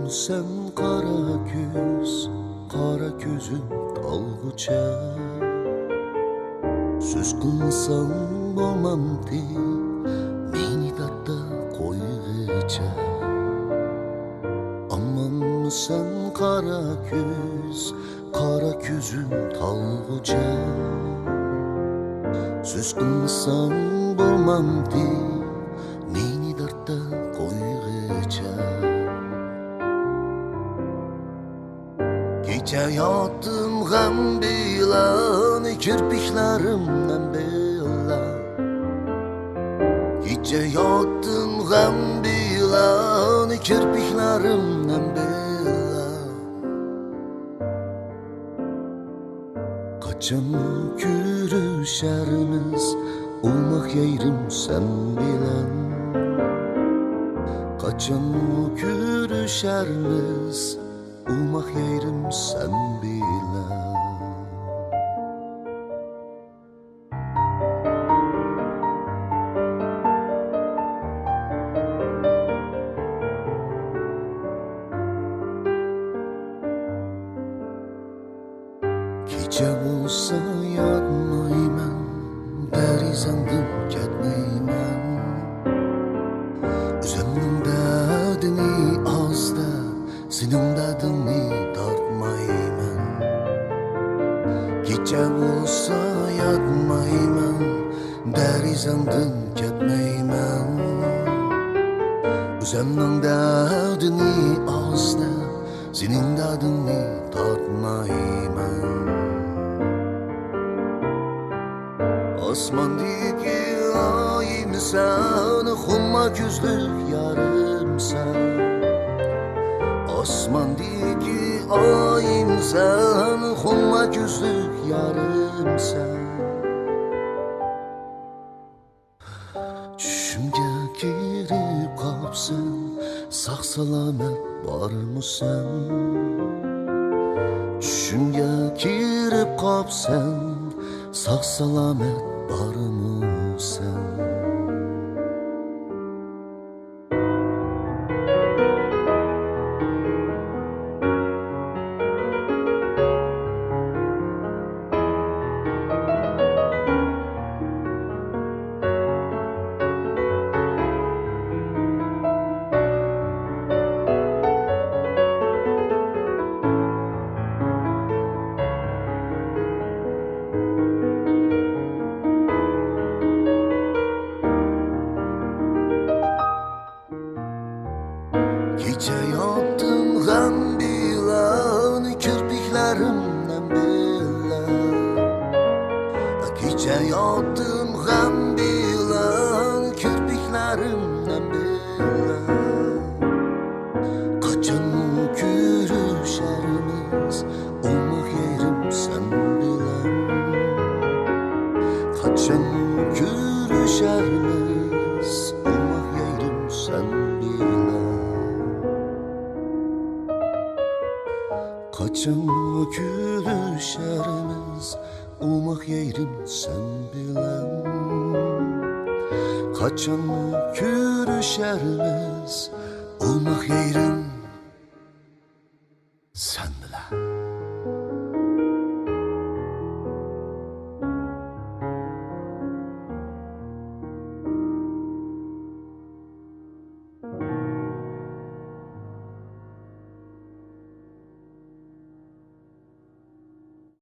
sen kara göz, kara gözün dalgıça. Söz kılsan olmam dey, meni darda koygıça. Aman sen kara göz, kara gözün dalgıça. Söz kılsan olmam dey, meni darda koygıça. Gece yattım gam bilan, kirpiklerimden bilan. Gece yattım gam bilan, kirpiklerimden bilan. Kaçan görüşerimiz, olmak yerim sen bilen. Kaçan görüşerimiz, olmak yerim sen bilen. Gece olsa yatmayman, derizandan ketmayman. Özümnün derdini azda, senin derdini tartmayman. Gece olsa yatmayman, derizandan ketmayman. Özümnün derdini azda, senin derdini tartmayman. Osmandaki ayım sen, humma gözlük yarım sen. Osmandaki ayım sen, humma gözlük yarım sen. Düşümge girip kapsan, sağ salamet var mı sen? Düşümge girip kapsan, sağ salamet var mı sen? Gece yattım gam bilan, kirpiklerimden bilan. Gece yattım gam bilan, kirpiklerimden bilan. Kaçan görüşerimiz, olmak yerim sen bilen. Kaçan görüşerimiz, olmak yerim sen bilen. Kaçan gülüşerimiz, olmak yerim sen bilen. Kaçan gülüşerimiz, olmak yerim sen